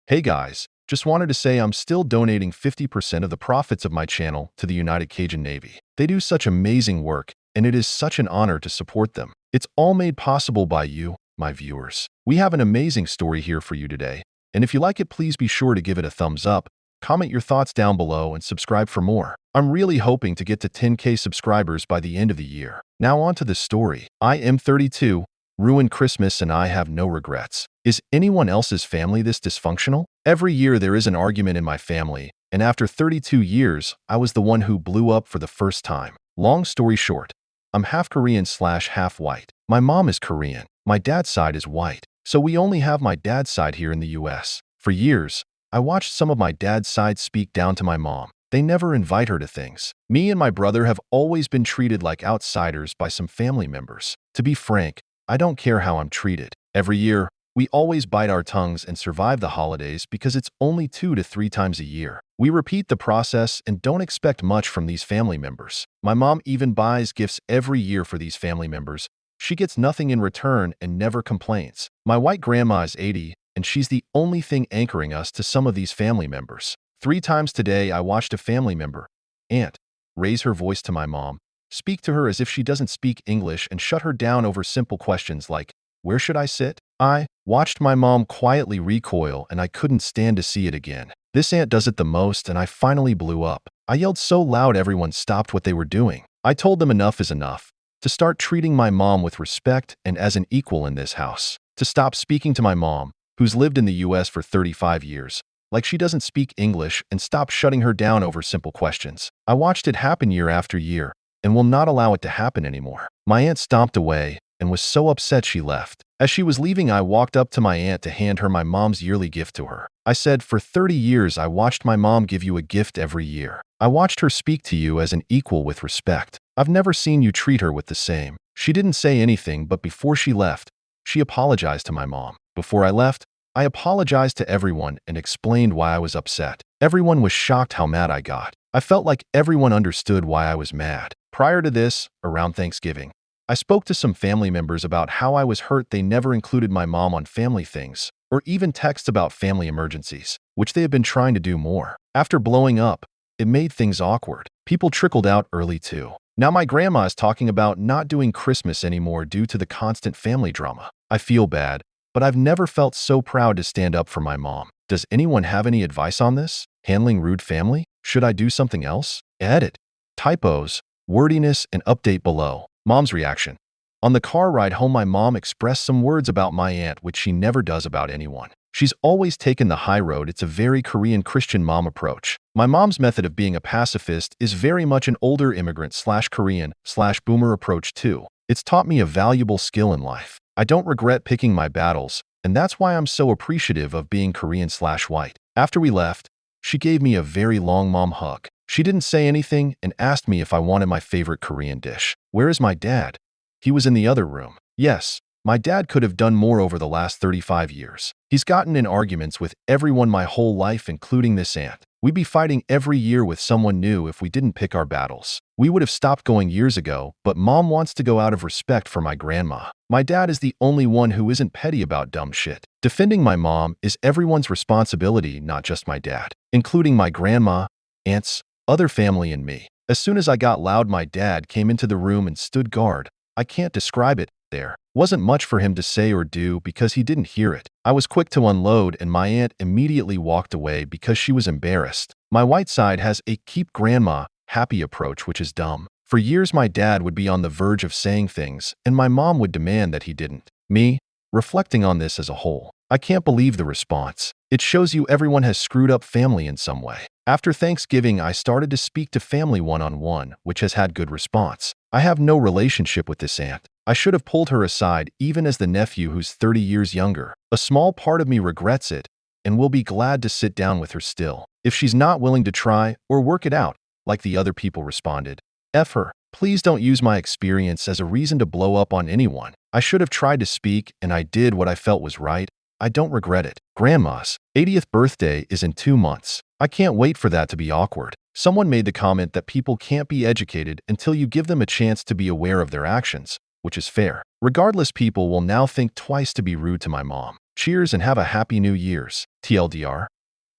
Hey guys, just wanted to say I'm still donating 50% of the profits of my channel to the United Cajun Navy. They do such amazing work, and it is such an honor to support them. It's all made possible by you, my viewers. We have an amazing story here for you today, and if you like it, please be sure to give it a thumbs up, comment your thoughts down below, and subscribe for more. I'm really hoping to get to 10K subscribers by the end of the year. Now on to the story. I am 32, ruined Christmas, and I have no regrets. Is anyone else's family this dysfunctional? Every year there is an argument in my family, and after 32 years, I was the one who blew up for the first time. Long story short, I'm half Korean / half white. My mom is Korean. My dad's side is white. So we only have my dad's side here in the US. For years, I watched some of my dad's side speak down to my mom. They never invite her to things. Me and my brother have always been treated like outsiders by some family members. To be frank, I don't care how I'm treated. Every year, we always bite our tongues and survive the holidays because it's only 2 to 3 times a year. We repeat the process and don't expect much from these family members. My mom even buys gifts every year for these family members. She gets nothing in return and never complains. My white grandma is 80, and she's the only thing anchoring us to some of these family members. 3 times today, I watched a family member, aunt, raise her voice to my mom, speak to her as if she doesn't speak English, and shut her down over simple questions like, "Where should I sit?" I watched my mom quietly recoil, and I couldn't stand to see it again. This aunt does it the most, and I finally blew up. I yelled so loud everyone stopped what they were doing. I told them enough is enough, to start treating my mom with respect and as an equal in this house, to stop speaking to my mom, who's lived in the US for 35 years, like she doesn't speak English, and stop shutting her down over simple questions. I watched it happen year after year, and will not allow it to happen anymore. My aunt stomped away and was so upset she left. As she was leaving, I walked up to my aunt to hand her my mom's yearly gift to her. I said, "For 30 years, I watched my mom give you a gift every year. I watched her speak to you as an equal with respect. I've never seen you treat her with the same." She didn't say anything, but before she left, she apologized to my mom. Before I left, I apologized to everyone and explained why I was upset. Everyone was shocked how mad I got. I felt like everyone understood why I was mad. Prior to this, around Thanksgiving, I spoke to some family members about how I was hurt they never included my mom on family things, or even texts about family emergencies, which they have been trying to do more. After blowing up, it made things awkward. People trickled out early too. Now my grandma is talking about not doing Christmas anymore due to the constant family drama. I feel bad, but I've never felt so proud to stand up for my mom. Does anyone have any advice on this? Handling rude family? Should I do something else? Edit. Typos, wordiness, and update below. Mom's reaction. On the car ride home, my mom expressed some words about my aunt which she never does about anyone. She's always taken the high road. It's a very Korean Christian mom approach. My mom's method of being a pacifist is very much an older immigrant / Korean / boomer approach too. It's taught me a valuable skill in life. I don't regret picking my battles, and that's why I'm so appreciative of being Korean / white. After we left, she gave me a very long mom hug. She didn't say anything and asked me if I wanted my favorite Korean dish. Where is my dad? He was in the other room. Yes, my dad could have done more over the last 35 years. He's gotten in arguments with everyone my whole life, including this aunt. We'd be fighting every year with someone new if we didn't pick our battles. We would have stopped going years ago, but mom wants to go out of respect for my grandma. My dad is the only one who isn't petty about dumb shit. Defending my mom is everyone's responsibility, not just my dad, including my grandma, aunts, other family, and me. As soon as I got loud, my dad came into the room and stood guard. I can't describe it. There wasn't much for him to say or do because he didn't hear it. I was quick to unload, and my aunt immediately walked away because she was embarrassed. My white side has a keep grandma happy approach, which is dumb. For years, my dad would be on the verge of saying things, and my mom would demand that he didn't. Me, reflecting on this as a whole, I can't believe the response. It shows you everyone has screwed up family in some way. After Thanksgiving, I started to speak to family one-on-one, which has had good response. I have no relationship with this aunt. I should have pulled her aside, even as the nephew who's 30 years younger. A small part of me regrets it and will be glad to sit down with her still. If she's not willing to try or work it out, like the other people responded, F her. Please don't use my experience as a reason to blow up on anyone. I should have tried to speak, and I did what I felt was right. I don't regret it. Grandma's 80th birthday is in 2 months. I can't wait for that to be awkward. Someone made the comment that people can't be educated until you give them a chance to be aware of their actions, which is fair. Regardless, people will now think twice to be rude to my mom. Cheers and have a happy New Year's. TLDR.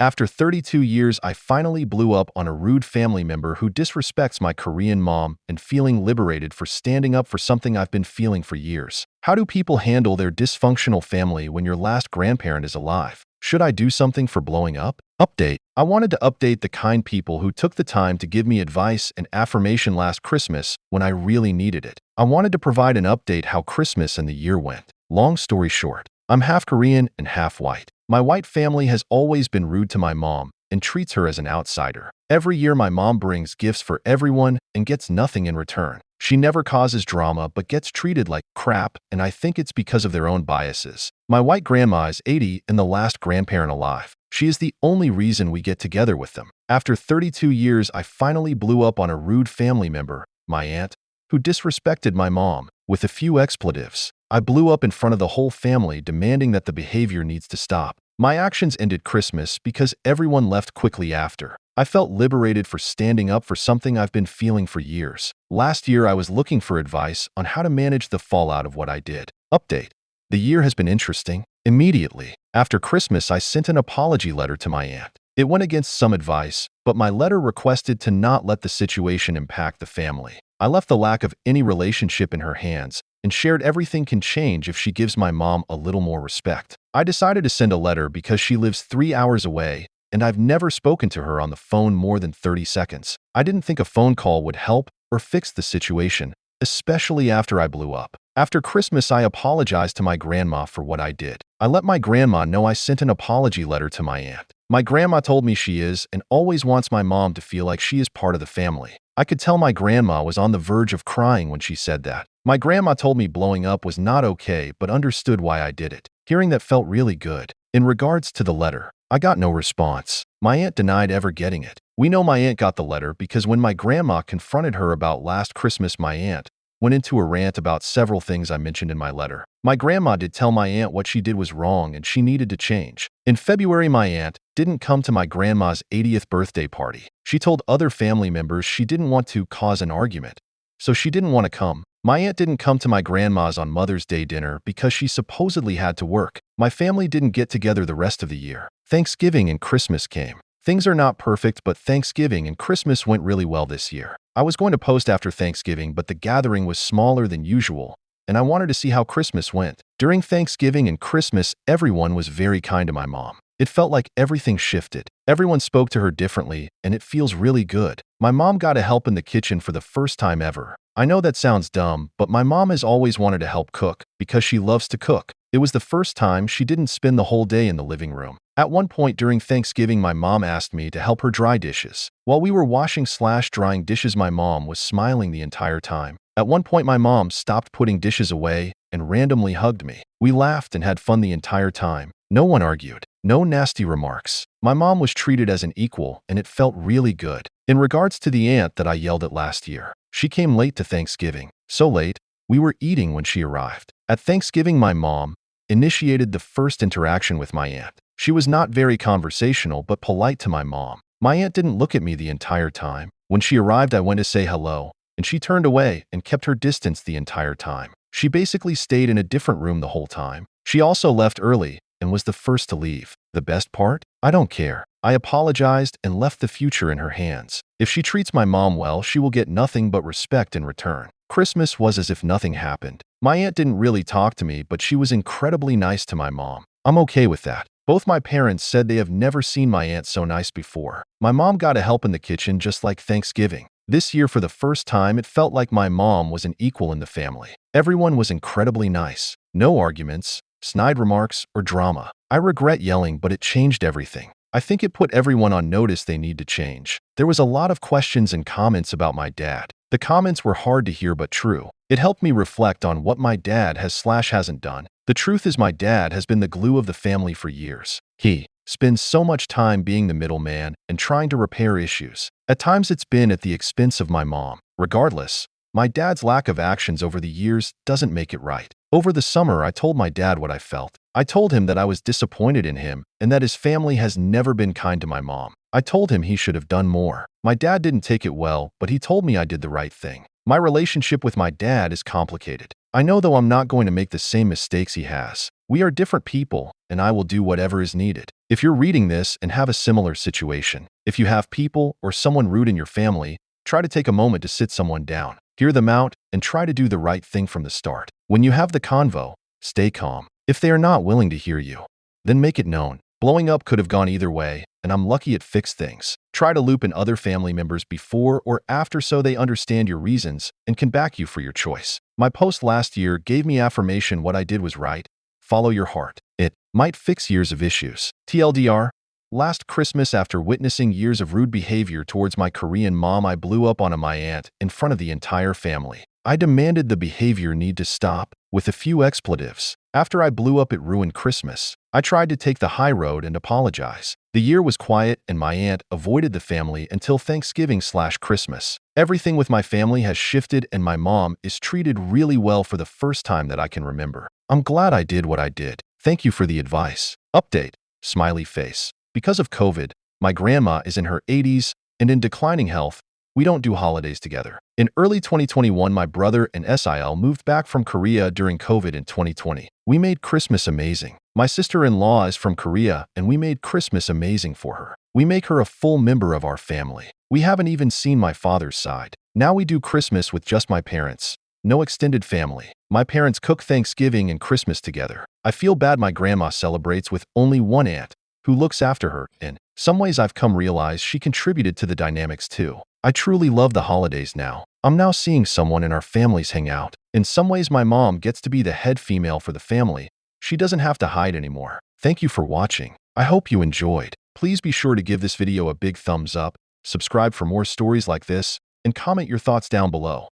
After 32 years, I finally blew up on a rude family member who disrespects my Korean mom and feeling liberated for standing up for something I've been feeling for years. How do people handle their dysfunctional family when your last grandparent is alive? Should I do something for blowing up? Update. I wanted to update the kind people who took the time to give me advice and affirmation last Christmas when I really needed it. I wanted to provide an update how Christmas and the year went. Long story short, I'm half Korean and half white. My white family has always been rude to my mom and treats her as an outsider. Every year my mom brings gifts for everyone and gets nothing in return. She never causes drama but gets treated like crap, and I think it's because of their own biases. My white grandma is 80 and the last grandparent alive. She is the only reason we get together with them. After 32 years, I finally blew up on a rude family member, my aunt, who disrespected my mom with a few expletives. I blew up in front of the whole family, demanding that the behavior needs to stop. My actions ended Christmas because everyone left quickly after. I felt liberated for standing up for something I've been feeling for years. Last year, I was looking for advice on how to manage the fallout of what I did. Update. The year has been interesting. Immediately after Christmas, I sent an apology letter to my aunt. It went against some advice, but my letter requested to not let the situation impact the family. I left the lack of any relationship in her hands and shared everything can change if she gives my mom a little more respect. I decided to send a letter because she lives 3 hours away and I've never spoken to her on the phone more than 30 seconds. I didn't think a phone call would help or fix the situation, especially after I blew up. After Christmas, I apologized to my grandma for what I did. I let my grandma know I sent an apology letter to my aunt. My grandma told me she is and always wants my mom to feel like she is part of the family. I could tell my grandma was on the verge of crying when she said that. My grandma told me blowing up was not okay but understood why I did it. Hearing that felt really good. In regards to the letter, I got no response. My aunt denied ever getting it. We know my aunt got the letter because when my grandma confronted her about last Christmas, my aunt went into a rant about several things I mentioned in my letter. My grandma did tell my aunt what she did was wrong and she needed to change. In February, my aunt didn't come to my grandma's 80th birthday party. She told other family members she didn't want to cause an argument, so she didn't want to come. My aunt didn't come to my grandma's on Mother's Day dinner because she supposedly had to work. My family didn't get together the rest of the year. Thanksgiving and Christmas came. Things are not perfect, but Thanksgiving and Christmas went really well this year. I was going to post after Thanksgiving, but the gathering was smaller than usual, and I wanted to see how Christmas went. During Thanksgiving and Christmas, everyone was very kind to my mom. It felt like everything shifted. Everyone spoke to her differently, and it feels really good. My mom got to help in the kitchen for the first time ever. I know that sounds dumb, but my mom has always wanted to help cook because she loves to cook. It was the first time she didn't spend the whole day in the living room. At one point during Thanksgiving, my mom asked me to help her dry dishes. While we were washing/drying dishes, my mom was smiling the entire time. At one point, my mom stopped putting dishes away and randomly hugged me. We laughed and had fun the entire time. No one argued. No nasty remarks. My mom was treated as an equal, and it felt really good. In regards to the aunt that I yelled at last year, she came late to Thanksgiving. So late, we were eating when she arrived. At Thanksgiving, my mom initiated the first interaction with my aunt. She was not very conversational but polite to my mom. My aunt didn't look at me the entire time. When she arrived, I went to say hello, and she turned away and kept her distance the entire time. She basically stayed in a different room the whole time. She also left early and was the first to leave. The best part? I don't care. I apologized and left the future in her hands. If she treats my mom well, she will get nothing but respect in return. Christmas was as if nothing happened. My aunt didn't really talk to me, but she was incredibly nice to my mom. I'm okay with that. Both my parents said they have never seen my aunt so nice before. My mom got to help in the kitchen just like Thanksgiving. This year, for the first time, it felt like my mom was an equal in the family. Everyone was incredibly nice. No arguments, snide remarks, or drama. I regret yelling, but it changed everything. I think it put everyone on notice they need to change. There was a lot of questions and comments about my dad. The comments were hard to hear but true. It helped me reflect on what my dad has/hasn't done. The truth is my dad has been the glue of the family for years. He spends so much time being the middleman and trying to repair issues. At times it's been at the expense of my mom. Regardless, my dad's lack of actions over the years doesn't make it right. Over the summer, I told my dad what I felt. I told him that I was disappointed in him and that his family has never been kind to my mom. I told him he should have done more. My dad didn't take it well, but he told me I did the right thing. My relationship with my dad is complicated. I know though I'm not going to make the same mistakes he has. We are different people, and I will do whatever is needed. If you're reading this and have a similar situation, if you have people or someone rude in your family, try to take a moment to sit someone down, hear them out, and try to do the right thing from the start. When you have the convo, stay calm. If they are not willing to hear you, then make it known. Blowing up could have gone either way, and I'm lucky it fixed things. Try to loop in other family members before or after so they understand your reasons and can back you for your choice. My post last year gave me affirmation what I did was right. Follow your heart. It might fix years of issues. TLDR, last Christmas, after witnessing years of rude behavior towards my Korean mom, I blew up on my aunt in front of the entire family. I demanded the behavior need to stop with a few expletives. After I blew up, it ruined Christmas. I tried to take the high road and apologize. The year was quiet and my aunt avoided the family until Thanksgiving/Christmas. Everything with my family has shifted and my mom is treated really well for the first time that I can remember. I'm glad I did what I did. Thank you for the advice. Update. Smiley face. Because of COVID, my grandma is in her 80s and in declining health. We don't do holidays together. In early 2021, my brother and SIL moved back from Korea during COVID in 2020. We made Christmas amazing. My sister-in-law is from Korea, and we made Christmas amazing for her. We make her a full member of our family. We haven't even seen my father's side. Now we do Christmas with just my parents. No extended family. My parents cook Thanksgiving and Christmas together. I feel bad my grandma celebrates with only one aunt who looks after her. In some ways, I've come realize she contributed to the dynamics too. I truly love the holidays now. I'm now seeing someone in our families hang out. In some ways, my mom gets to be the head female for the family. She doesn't have to hide anymore. Thank you for watching. I hope you enjoyed. Please be sure to give this video a big thumbs up, subscribe for more stories like this, and comment your thoughts down below.